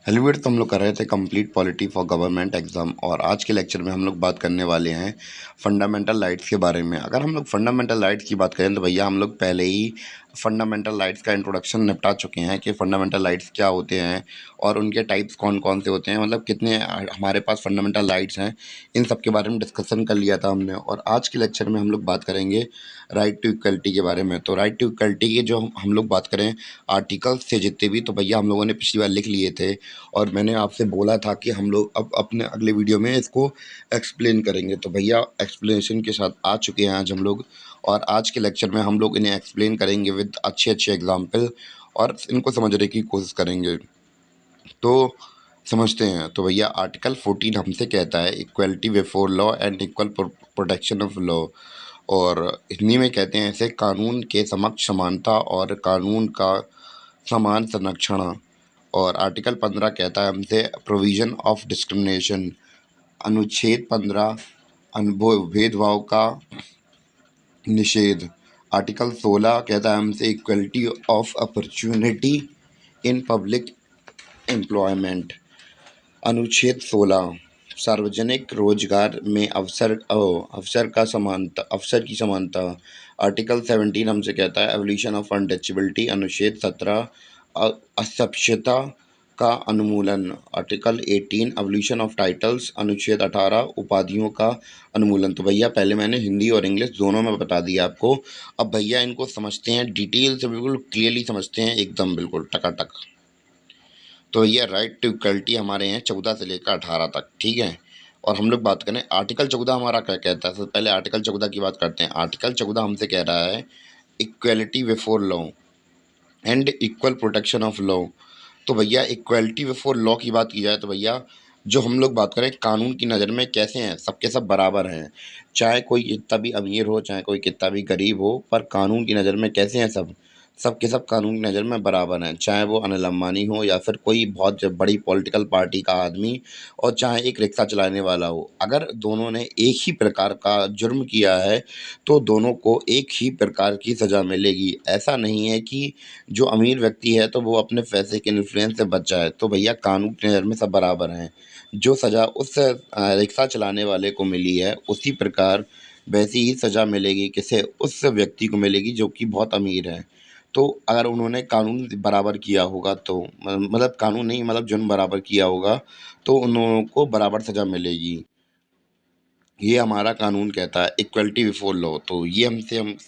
हेलविड तो हम लोग कर रहे थे complete polity for government exam. और आज के लेक्चर में हम लोग बात करने वाले हैं फंडामेंटल राइट्स के बारे में। अगर हम लोग फंडामेंटल राइट्स की बात करें तो भैया हम लोग पहले ही फंडामेंटल राइट्स का इंट्रोडक्शन निपटा चुके हैं कि फंडामेंटल राइट्स क्या होते हैं और उनके टाइप्स कौन कौन से होते हैं, मतलब कितने हमारे पास फंडामेंटल राइट्स हैं। इन सब के बारे में डिस्कशन कर लिया था हमने। और आज के लेक्चर में हम लोग बात करेंगे राइट टू इक्वलिटी के बारे में। तो राइट टू इक्वलिटी की जो हम लोग बात करें आर्टिकल्स थे जितने भी, तो भैया हम लोगों ने पिछली बार लिख लिए थे और मैंने आपसे बोला था कि हम लोग अब अपने अगले वीडियो में इसको एक्सप्लेन करेंगे। तो भैया एक्सप्लेनेशन के साथ आ चुके हैं आज हम लोग, और आज के लेक्चर में हम लोग इन्हें एक्सप्लेन करेंगे विद अच्छे अच्छे एग्जाम्पल और इनको समझने की कोशिश करेंगे। तो समझते हैं। तो भैया आर्टिकल 14 हमसे कहता है equality before law and equal protection of law, और हिंदी में कहते हैं इसे कानून के समक्ष समानता और कानून का समान संरक्षण। और आर्टिकल 15 कहता है हमसे प्रोविज़न ऑफ डिस्क्रिमिनेशन, अनुच्छेद 15 भेदभाव का निषेध। आर्टिकल 16 कहता है हमसे equality of opportunity in public employment. अनुच्छेद 16 सार्वजनिक रोजगार में अवसर की समानता। आर्टिकल 17 हमसे कहता है एवोल्यूशन ऑफ अनटचेबिलिटी। अनुच्छेद 17 अस्पृश्यता का उन्मूलन। Article 18 evolution of titles. अनुच्छेद 18 उपाधियों का उन्मूलन। तो भैया पहले मैंने हिंदी और इंग्लिश दोनों में बता दिया आपको। अब भैया इनको समझते हैं डिटेल से, बिल्कुल क्लियरली समझते हैं, एकदम बिल्कुल टकाटक। तो ये राइट टू इक्वलिटी हमारे हैं 14 से लेकर 18 तक, ठीक है। और हम लोग बात करें आर्टिकल 14 हमारा क्या कहता है। सबसे पहले आर्टिकल 14 की बात करते हैं। आर्टिकल 14 हमसे कह रहा है equality before law and equal protection of law. तो भैया इक्वलिटी बिफोर लॉ की बात की जाए तो भैया जो हम लोग बात करें कानून की नज़र में कैसे हैं, सबके सब बराबर हैं। चाहे कोई कितना भी अमीर हो, चाहे कोई कितना भी गरीब हो, पर कानून की नज़र में कैसे हैं सब, सबके सब कानून की नज़र में बराबर हैं। चाहे वो अनिल अंबानी हो या फिर कोई बहुत बड़ी पॉलिटिकल पार्टी का आदमी, और चाहे एक रिक्शा चलाने वाला हो, अगर दोनों ने एक ही प्रकार का जुर्म किया है तो दोनों को एक ही प्रकार की सज़ा मिलेगी। ऐसा नहीं है कि जो अमीर व्यक्ति है तो वो अपने पैसे के इन्फ्लुएंस से बच जाए। तो भैया कानून की नज़र में सब बराबर हैं। जो सज़ा उस रिक्शा चलाने वाले को मिली है उसी प्रकार वैसी ही सज़ा मिलेगी किसे, उस व्यक्ति को मिलेगी जो कि बहुत अमीर है। तो अगर उन्होंने कानून बराबर किया होगा तो मतलब कानून नहीं, मतलब जुर्म बराबर किया होगा तो उन लोगों को बराबर सज़ा मिलेगी। ये हमारा कानून कहता है इक्वलिटी बिफोर लॉ। तो ये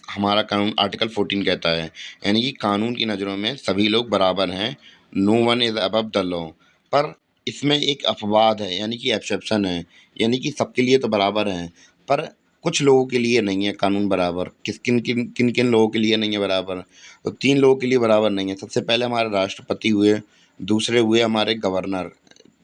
हमारा कानून आर्टिकल 14 कहता है, यानी कि कानून की नज़रों में सभी लोग बराबर हैं। No one is above the law. पर इसमें एक अपवाद है, यानी कि एक्सेप्शन है, यानी कि सबके लिए तो बराबर हैं पर कुछ लोगों के लिए नहीं है कानून बराबर। किन किन लोगों के लिए नहीं है बराबर। तो 3 लोगों के लिए बराबर नहीं है। सबसे पहले हमारे राष्ट्रपति हुए, दूसरे हुए हमारे गवर्नर,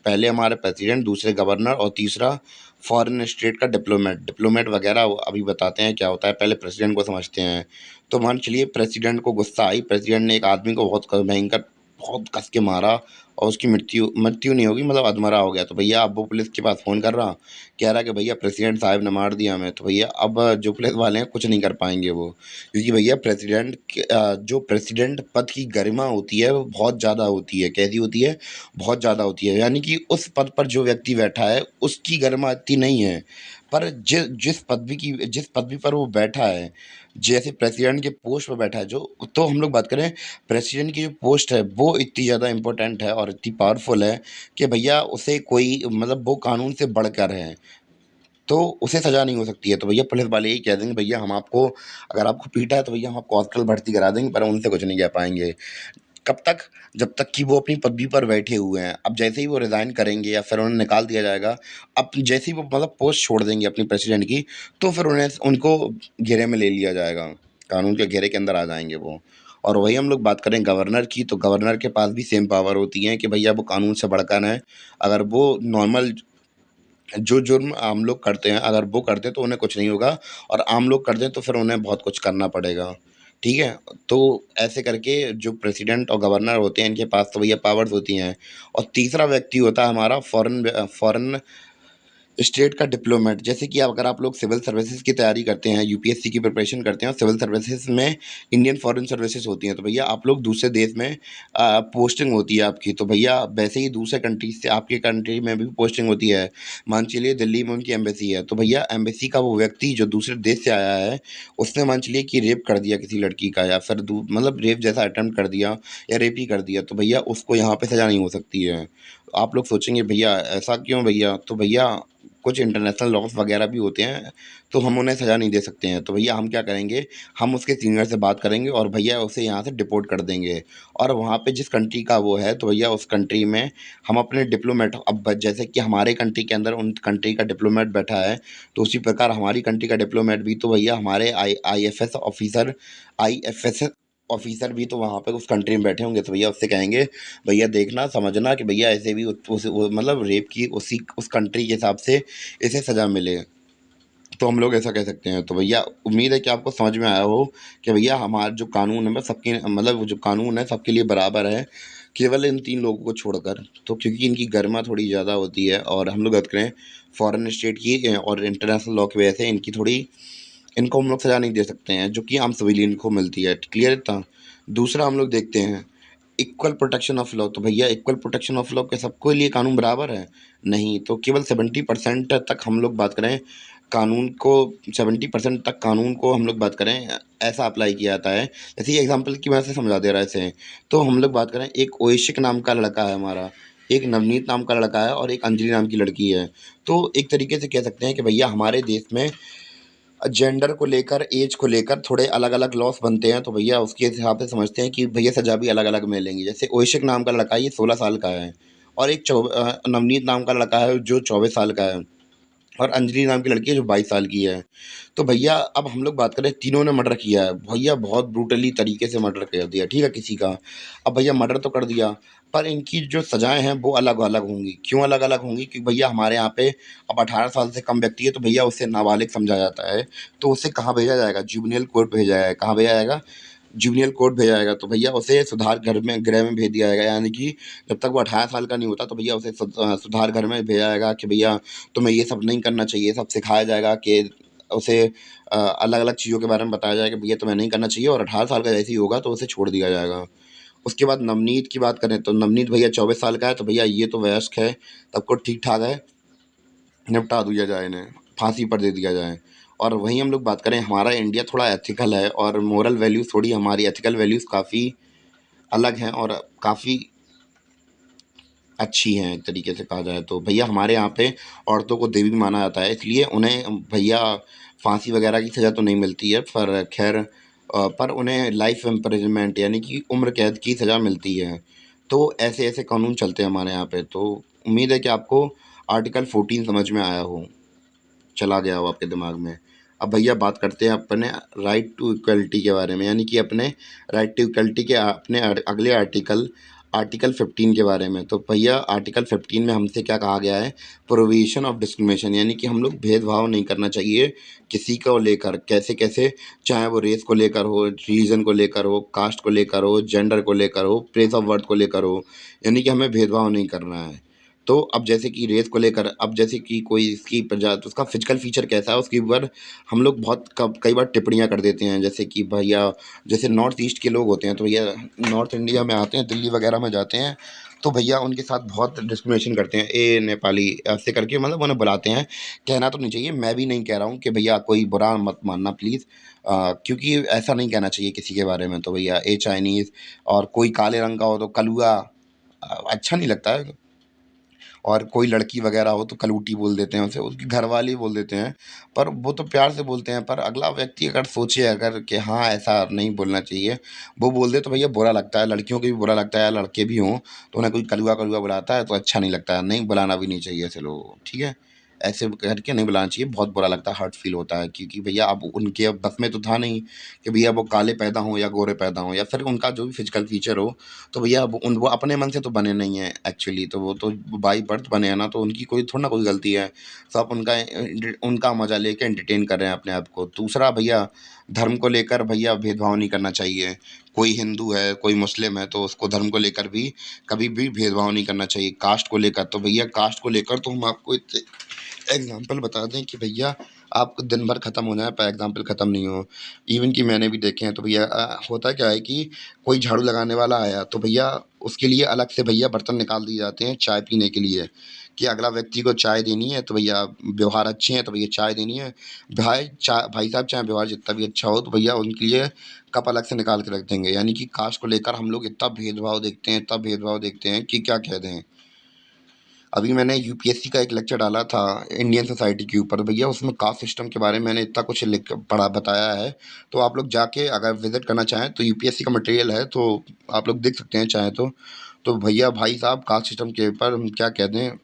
पहले हमारे प्रेसिडेंट, दूसरे गवर्नर, और तीसरा फॉरेन स्टेट का डिप्लोमेट। डिप्लोमेट वगैरह अभी बताते हैं क्या होता है, पहले प्रेसिडेंट को समझते हैं। तो मान चलिए प्रेसिडेंट को गुस्सा आई, प्रेसिडेंट ने एक आदमी को भयंकर बहुत कस के मारा और उसकी मृत्यु मृत्यु नहीं होगी, मतलब अधमरा हो गया। तो भैया अब वो पुलिस के पास फ़ोन कर रहा, कह रहा कि भैया प्रेसिडेंट साहब ने मार दिया हमें। तो भैया अब जो पुलिस वाले हैं कुछ नहीं कर पाएंगे वो, क्योंकि भैया जो प्रेसिडेंट पद की गरिमा होती है वो बहुत ज़्यादा होती है। कैसी होती है? बहुत ज़्यादा होती है। यानी कि उस पद पर जो व्यक्ति बैठा है उसकी गरिमा इतनी नहीं है, पर जिस पदवी पर वो बैठा है, जैसे प्रेसिडेंट के पोस्ट पर बैठा है जो, तो हम लोग बात करें प्रेसिडेंट की जो पोस्ट है वो इतनी ज़्यादा इम्पोर्टेंट है और इतनी पावरफुल है कि भैया उसे कोई, मतलब वो कानून से बढ़कर है, तो उसे सज़ा नहीं हो सकती है। तो भैया पुलिस वाले यही कह देंगे भैया हम आपको, अगर आपको पीटा है तो भैया हम आपको हॉस्पिटल भर्ती करा देंगे, पर उनसे कुछ नहीं कह पाएंगे। कब तक? जब तक कि वो अपनी पदवी पर बैठे हुए हैं। अब जैसे ही वो रिज़ाइन करेंगे या फिर उन्हें निकाल दिया जाएगा, अब जैसे ही वो मतलब पोस्ट छोड़ देंगे अपनी प्रेसिडेंट की, तो फिर उनको घेरे में ले लिया जाएगा, कानून के घेरे के अंदर आ जाएंगे वो। और वही हम लोग बात करें गवर्नर की, तो गवर्नर के पास भी सेम पावर होती है कि भैया वो कानून से बढ़कर हैं। अगर वो नॉर्मल जो जुर्म आम लोग करते हैं अगर वो करते हैं तो उन्हें कुछ नहीं होगा, और आम लोग कर दें तो फिर उन्हें बहुत कुछ करना पड़ेगा, ठीक है। तो ऐसे करके जो प्रेसिडेंट और गवर्नर होते हैं इनके पास तो भैया पावर्स होती हैं। और तीसरा व्यक्ति होता है हमारा फॉरेन फॉरेन स्टेट का डिप्लोमेट, जैसे कि अगर आप लोग सिविल सर्विसेज की तैयारी करते हैं, यूपीएससी की प्रिपरेशन करते हैं और सिविल सर्विसेज में इंडियन फॉरेन सर्विसेज होती हैं, तो भैया आप लोग दूसरे देश में पोस्टिंग होती है आपकी, तो भैया वैसे ही दूसरे कंट्री से आपकी कंट्री में भी पोस्टिंग होती है। मान चलिए दिल्ली में उनकी एम्बेसी है, तो भैया एम्बेसी का वो व्यक्ति जो दूसरे देश से आया है, उसने मान चलिए कि रेप कर दिया किसी लड़की का, या फिर मतलब रेप जैसा अटेम्प्ट कर दिया या रेप ही कर दिया, तो भैया उसको यहाँ पे सज़ा नहीं हो सकती है। आप लोग सोचेंगे भैया ऐसा क्यों भैया? तो भैया कुछ इंटरनेशनल लॉज़ वगैरह भी होते हैं, तो हम उन्हें सज़ा नहीं दे सकते हैं। तो भैया हम क्या करेंगे, हम उसके सीनियर से बात करेंगे और भैया उसे यहाँ से डिपोर्ट कर देंगे। और वहाँ पे जिस कंट्री का वो है, तो भैया उस कंट्री में हम अपने डिप्लोमेट, अब जैसे कि हमारे कंट्री के अंदर उन कंट्री का डिप्लोमेट बैठा है, तो उसी प्रकार हमारी कंट्री का डिप्लोमेट भी तो भैया हमारे आईएफएस ऑफिसर भी तो वहाँ पे उस कंट्री में बैठे होंगे, तो भैया उससे कहेंगे भैया देखना समझना कि भैया ऐसे भी मतलब रेप की उसी उस कंट्री के हिसाब से इसे सज़ा मिले। तो हम लोग ऐसा कह सकते हैं। तो भैया उम्मीद है कि आपको समझ में आया हो कि भैया हमारा जो कानून है वो सबके मतलब वो जो कानून है सबके लिए बराबर है, केवल इन 3 लोगों को छोड़कर। तो क्योंकि इनकी गरिमा थोड़ी ज़्यादा होती है और हम लोग बात करें फॉरेन स्टेट की और इंटरनेशनल लॉ की वजह से इनकी थोड़ी इनको हम लोग सज़ा नहीं दे सकते हैं, जो कि आम सिविलियन को मिलती है। क्लियर है इतना? दूसरा हम लोग देखते हैं इक्वल प्रोटेक्शन ऑफ लॉ। तो भैया इक्वल प्रोटेक्शन ऑफ लॉ के सबके लिए कानून बराबर है? नहीं, तो केवल 70% तक हम लोग बात करें कानून को, 70% तक कानून को हम लोग बात करें ऐसा अप्लाई किया जाता है। जैसे ये एग्जांपल की वजह से समझा दे रहा है इसे। तो हम लोग बात करें, एक ओएशिक नाम का लड़का है हमारा, एक नवनीत नाम का लड़का है और एक अंजलि नाम की लड़की है। तो एक तरीके से कह सकते हैं कि भैया हमारे देश में जेंडर को लेकर, एज को लेकर थोड़े अलग-अलग लॉस बनते हैं, तो भैया उसके हिसाब से समझते हैं कि भैया सज़ा भी अलग-अलग मिलेंगी। जैसे ओएशिक नाम का लड़का है, ये 16 साल का है और एक नवनीत नाम का लड़का है जो 24 साल का है और अंजलि नाम की लड़की है जो 22 साल की है। तो भैया अब हम लोग बात करें, तीनों ने मर्डर किया है, भैया बहुत ब्रूटली तरीके से मर्डर कर दिया, ठीक है, किसी का। अब भैया मर्डर तो कर दिया, पर इनकी जो सज़ाएँ हैं वो अलग-अलग होंगी। क्यों अलग-अलग होंगी? क्योंकि भैया हमारे यहाँ पे अब 18 साल से कम व्यक्ति है तो भैया उसे नाबालिग समझा जाता है, तो उसे कहाँ भेजा जाएगा? जुवेनिल कोर्ट भेजा जाएगा। कहाँ भेजा जाएगा? जुवेनिल कोर्ट भेजा जाएगा। तो भैया उसे सुधार घर में गृह में भेज दिया जाएगा, यानी कि जब तक वो 18 साल का नहीं होता तो भैया उसे सुधार घर में भेजा जाएगा कि भैया तुम्हें ये सब नहीं करना चाहिए। सब सिखाया जाएगा कि उसे अलग-अलग चीज़ों के बारे में बताया जाएगा कि भैया तुम्हें नहीं करना चाहिए, और 18 साल का जैसे ही होगा तो उसे छोड़ दिया जाएगा। उसके बाद नवनीत की बात करें तो नवनीत भैया 24 साल का है, तो भैया ये तो वयस्क है, तब को ठीक-ठाक है, निपटा दिया जाए इन्हें, फांसी पर दे दिया जाए। और वहीं हम लोग बात करें, हमारा इंडिया थोड़ा एथिकल है और मोरल वैल्यूज़ थोड़ी, हमारी एथिकल वैल्यूज़ काफ़ी अलग हैं और काफ़ी अच्छी हैं, एक तरीके से कहा जाए तो। भैया हमारे यहाँ पे औरतों को देवी माना जाता है, इसलिए उन्हें भैया फांसी वगैरह की सज़ा तो नहीं मिलती है, पर खैर पर उन्हें लाइफ इम्प्रिजनमेंट यानी कि उम्र कैद की सज़ा मिलती है। तो ऐसे-ऐसे कानून चलते हैं हमारे यहाँ पे। तो उम्मीद है कि आपको आर्टिकल 14 समझ में आया हो, चला गया हो आपके दिमाग में। अब भैया बात करते हैं अपने राइट टू इक्वलिटी के बारे में, यानी कि अपने राइट टू इक्वलिटी के अपने अगले आर्टिकल आर्टिकल 15 के बारे में। तो भैया आर्टिकल 15 में हमसे क्या कहा गया है, प्रोविज़न ऑफ डिस्क्रिमिनेशन, यानी कि हम लोग भेदभाव नहीं करना चाहिए किसी को लेकर, कैसे-कैसे, चाहे वो रेस को लेकर हो, रिलीजन को लेकर हो, कास्ट को लेकर हो, जेंडर को लेकर हो, प्लेस ऑफ बर्थ को लेकर हो, यानी कि हमें भेदभाव नहीं करना है। तो अब जैसे कि रेस को लेकर, अब जैसे कि कोई इसकी प्रजाति, उसका फिजिकल फीचर कैसा है उसके ऊपर हम लोग बहुत कई बार टिप्पणियाँ कर देते हैं। जैसे कि भैया जैसे नॉर्थ ईस्ट के लोग होते हैं, तो भैया नॉर्थ इंडिया में आते हैं, दिल्ली वगैरह में जाते हैं, तो भैया उनके साथ बहुत डिस्क्रिमिनेशन करते हैं, ए नेपाली ऐसे करके, मतलब उन्हें बुलाते हैं। कहना तो नहीं चाहिए, मैं भी नहीं कह रहा हूँ कि भैया कोई बुरा मत मानना प्लीज़, क्योंकि ऐसा नहीं कहना चाहिए किसी के बारे में। तो भैया ए चाइनीज़, और कोई काले रंग का हो तो कलुआ, अच्छा नहीं लगता है। और कोई लड़की वगैरह हो तो कलूटी बोल देते हैं उसे, उसके घर वाले ही बोल देते हैं, पर वो तो प्यार से बोलते हैं। पर अगला व्यक्ति अगर सोचे अगर कि हाँ ऐसा नहीं बोलना चाहिए, वो बोल दे तो भैया बुरा लगता है, लड़कियों को भी बुरा लगता है, लड़के भी हों तो उन्हें कोई कलुआ कलुआ बुलाता है तो अच्छा नहीं लगता है, नहीं बुलाना भी नहीं चाहिए ऐसे लोगों को, ठीक है? ऐसे करके नहीं बुलाना चाहिए, बहुत बुरा लगता है, हर्ट फील होता है, क्योंकि भैया अब उनके अब बस में तो था नहीं कि भैया वो काले पैदा हों या गोरे पैदा हों या फिर उनका जो भी फिजिकल फीचर हो, तो भैया वो अपने मन से तो बने नहीं हैं एक्चुअली, तो वो तो बाई बर्थ बने हैं ना, तो उनकी कोई थोड़ी ना कोई गलती है। सब उनका उनका मज़ा लेके एंटरटेन कर रहे हैं अपने आप को। दूसरा भैया धर्म को लेकर भैया भेदभाव नहीं करना चाहिए। कोई हिंदू है, कोई मुस्लिम है, तो उसको धर्म को लेकर भी कभी भी भेदभाव नहीं करना चाहिए। कास्ट को लेकर तो भैया कास्ट को लेकर तो हम आपको एग्ज़ाम्पल बता दें कि भैया आप दिन भर ख़त्म हो जाए पर एग्ज़ाम्पल ख़त्म नहीं हो। इवन कि मैंने भी देखे हैं तो भैया होता क्या है कि कोई झाड़ू लगाने वाला आया तो भैया उसके लिए अलग से भैया बर्तन निकाल दिए जाते हैं चाय पीने के लिए, कि अगला व्यक्ति को चाय देनी है तो भैया व्यवहार अच्छे हैं तो भैया चाय देनी है। भाई साहब चाहे व्यवहार जितना भी अच्छा हो तो भैया उनके लिए कप अलग से निकाल के रख देंगे। यानी कि कास्ट को लेकर हम लोग इतना भेदभाव देखते हैं, इतना भेदभाव देखते हैं कि क्या कह दें। अभी मैंने यूपीएससी का एक लेक्चर डाला था इंडियन सोसाइटी के ऊपर, भैया उसमें कास्ट सिस्टम के बारे में मैंने इतना कुछ लिख पढ़ा बताया है। तो आप लोग जाके अगर विजिट करना चाहें तो यूपीएससी का मटेरियल है तो आप लोग देख सकते हैं चाहें तो भैया भाई साहब कास्ट सिस्टम के ऊपर हम क्या कहते हैं,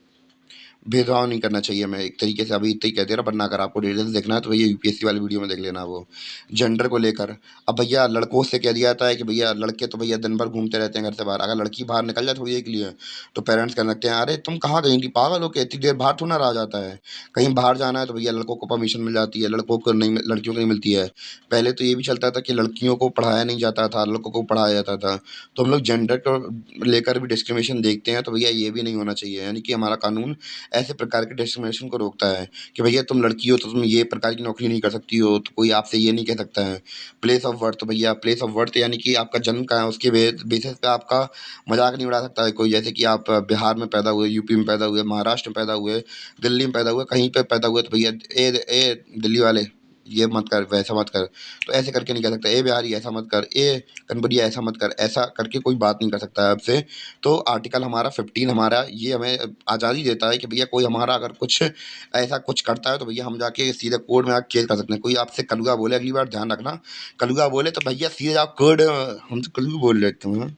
भेदभाव नहीं करना चाहिए। मैं एक तरीके से अभी इतना ही कह दे रहा, वरना अगर आपको डिटेल्स देखना है तो भैया यूपीएससी वाली वीडियो में देख लेना वो जेंडर को लेकर। अब भैया लड़कों से कह दिया जाता है कि भैया लड़के तो भैया दिन भर घूमते रहते हैं घर से बाहर, अगर लड़की बाहर निकल जाए थोड़ी देर के लिए तो पेरेंट्स कहने लगते हैं अरे तुम कहाँ गई थी पागल हो के, इतनी देर बाहर थोड़ा ना रहा जाता है। कहीं बाहर जाना है तो भैया लड़कों को परमिशन मिल जाती है, लड़कों को नहीं, लड़कियों को नहीं मिलती है। पहले तो ये भी चलता था कि लड़कियों को पढ़ाया नहीं जाता था, लड़कों को पढ़ाया जाता था। तो हम लोग जेंडर को लेकर भी डिस्क्रिमिनेशन देखते हैं तो भैया ये भी नहीं होना चाहिए। यानी कि हमारा कानून ऐसे प्रकार के डिस्क्रिमिनेशन को रोकता है कि भैया तुम लड़की हो तो तुम ये प्रकार की नौकरी नहीं कर सकती हो, तो कोई आपसे ये नहीं कह सकता है। प्लेस ऑफ बर्थ, तो भैया प्लेस ऑफ बर्थ यानी कि आपका जन्म कहाँ है उसके बेसिस पे आपका मजाक नहीं उड़ा सकता है कोई। जैसे कि आप बिहार में पैदा हुए, यूपी में पैदा हुए, महाराष्ट्र में पैदा हुए, दिल्ली में पैदा हुए, कहीं पे पैदा हुए तो भैया ए दिल्ली वाले ये मत कर, वैसा मत कर, तो ऐसे करके नहीं कह सकता। ए बिहारी ऐसा मत कर, ए कनबरिया ऐसा मत कर, ऐसा करके कोई बात नहीं कर सकता है आपसे। तो आर्टिकल हमारा 15 हमारा ये हमें आज़ादी देता है कि भैया कोई हमारा अगर कुछ ऐसा कुछ करता है तो भैया हम जाके सीधे कोर्ट में आके केस कर सकते हैं। कोई आपसे कलुआ बोले अगली बार ध्यान रखना, कलुआ बोले तो भैया सीधे आप कोर्ट, हम तो कलुआ बोल लेते हैं,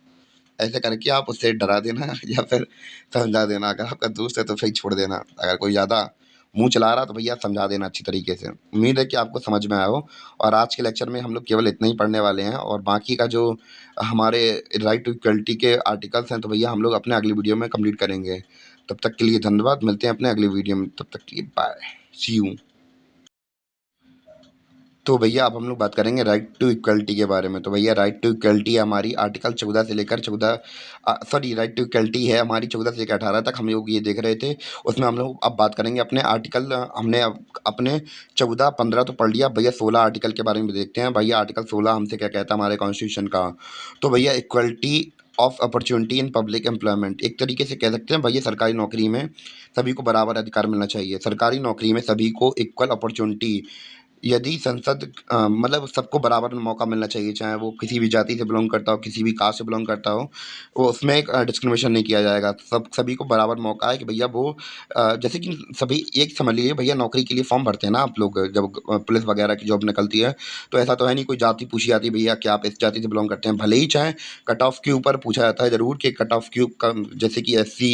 ऐसे करके आप उससे डरा देना या फिर समझा देना। अगर आपका दोस्त है तो फिर छोड़ देना, अगर कोई ज़्यादा मुंह चला रहा तो भैया समझा देना अच्छी तरीके से। उम्मीद है कि आपको समझ में आया हो। और आज के लेक्चर में हम लोग केवल इतना ही पढ़ने वाले हैं, और बाकी का जो हमारे राइट टू इक्वलिटी के आर्टिकल्स हैं तो भैया हम लोग अपने अगली वीडियो में कंप्लीट करेंगे। तब तक के लिए धन्यवाद, मिलते हैं अपने अगली वीडियो में, तब तक के लिए बाय, सी यू। तो भैया अब हम लोग बात करेंगे राइट टू इक्वलिटी के बारे में। तो भैया राइट टू इक्वलिटी हमारी आर्टिकल 14 से लेकर 14, सॉरी राइट टू इक्वलिटी है हमारी 14 से लेकर 18 तक, हम लोग ये देख रहे थे। उसमें हम लोग अब बात करेंगे अपने आर्टिकल, हमने अपने 14 15 तो पढ़ लिया भैया, 16 आर्टिकल के बारे में देखते हैं। भैया आर्टिकल 16 हमसे क्या कहता है हमारे कॉन्स्टिट्यूशन का। तो भैया equality of opportunity in public employment, एक तरीके से कह सकते हैं भैया सरकारी नौकरी में सभी को बराबर अधिकार मिलना चाहिए। सरकारी नौकरी में सभी को इक्वल अपॉर्चुनिटी, यदि संसद मतलब सबको बराबर मौका मिलना चाहिए, चाहे वो किसी भी जाति से बिलोंग करता हो, किसी भी कास्ट से बिलोंग करता हो, वो उसमें डिस्क्रिमिनेशन नहीं किया जाएगा। सभी को बराबर मौका है कि भैया वो जैसे कि सभी एक समझ लीजिए भैया, नौकरी के लिए फॉर्म भरते हैं ना आप लोग, जब पुलिस वगैरह की जॉब निकलती है तो ऐसा तो है नहीं कोई जाति पूछी जाती है भैया कि आप इस जाति से बिलोंग करते हैं। भले ही चाहे कट ऑफ के ऊपर पूछा जाता है ज़रूर कि कट ऑफ क्यों कम, जैसे कि SC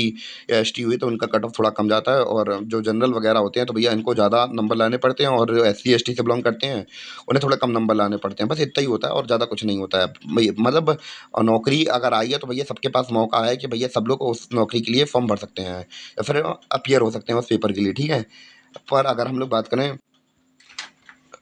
या ST हुए तो उनका कट ऑफ थोड़ा कम जाता है, और जो जनरल वगैरह होते हैं तो भैया इनको ज़्यादा नंबर लाने पड़ते हैं, और जो SC ST से बिलोंग करते हैं उन्हें थोड़ा कम नंबर लाने पड़ते हैं। बस इतना ही होता है और ज़्यादा कुछ नहीं होता है। मतलब नौकरी अगर आई है तो भैया सबके पास मौका है कि भैया सब लोग उस नौकरी के लिए फॉर्म भर सकते हैं या फिर अपीयर हो सकते हैं उस पेपर के लिए, ठीक है। पर अगर हम लोग बात करें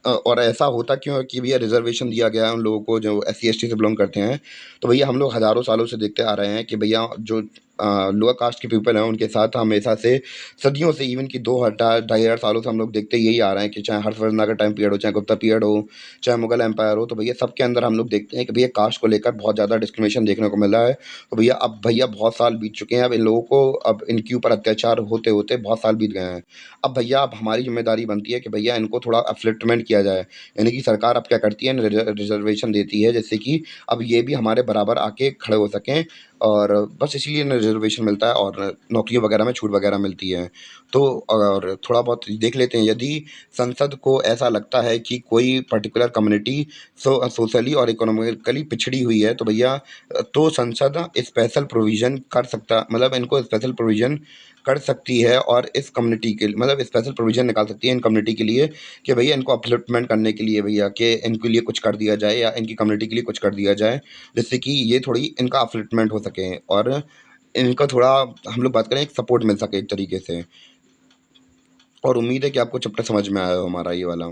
और ऐसा होता क्यों है कि भैया रिजर्वेशन दिया गया है उन लोगों को जो SC ST से बिलोंग करते हैं। तो भैया हम लोग हज़ारों सालों से देखते आ रहे हैं कि भैया जो लोअर कास्ट के पीपल हैं उनके साथ हमेशा से सदियों से, इवन कि 2 ढाई हज़ार सालों से हम लोग देखते यही आ रहे हैं कि चाहे हर्षवर्धन का टाइम पीरियड हो, चाहे गुप्ता पीरियड हो, चाहे मुगल एम्पायर हो, तो भैया सबके अंदर हम लोग देखते हैं कि भैया कास्ट को लेकर बहुत ज़्यादा डिस्क्रिमिनेशन देखने को मिल रहा है। तो भैया अब भैया बहुत साल बीत चुके हैं, अब इन लोगों को अब इनके ऊपर अत्याचार होते होते बहुत साल बीत गए हैं। अब भैया अब हमारी जिम्मेदारी बनती है कि भैया इनको थोड़ा अपलिफ्टमेंट किया जाए। यानी कि सरकार अब क्या करती है, रिजर्वेशन देती है जिससे कि अब ये भी हमारे बराबर आके खड़े हो सकें, और बस इसीलिए इन्हें रिजर्वेशन मिलता है और नौकरियों वगैरह में छूट वगैरह मिलती है। तो और थोड़ा बहुत देख लेते हैं, यदि संसद को ऐसा लगता है कि कोई पर्टिकुलर कम्युनिटी सोशली और इकोनॉमिकली पिछड़ी हुई है तो भैया तो संसद स्पेशल प्रोविज़न कर सकता, मतलब इनको स्पेशल प्रोविज़न कर सकती है, और इस कम्युनिटी के मतलब स्पेशल प्रोविज़न निकाल सकती है इन कम्युनिटी के लिए कि भैया इनको अपलिफ्टमेंट करने के लिए भैया कि इनके लिए कुछ कर दिया जाए या इनकी कम्युनिटी के लिए कुछ कर दिया जाए, जिससे कि ये थोड़ी इनका अपलिफ्टमेंट हो सके और इनका थोड़ा हम लोग बात करें एक सपोर्ट मिल सके एक तरीके से। और उम्मीद है कि आपको चैप्टर समझ में आया हो हमारा ये वाला।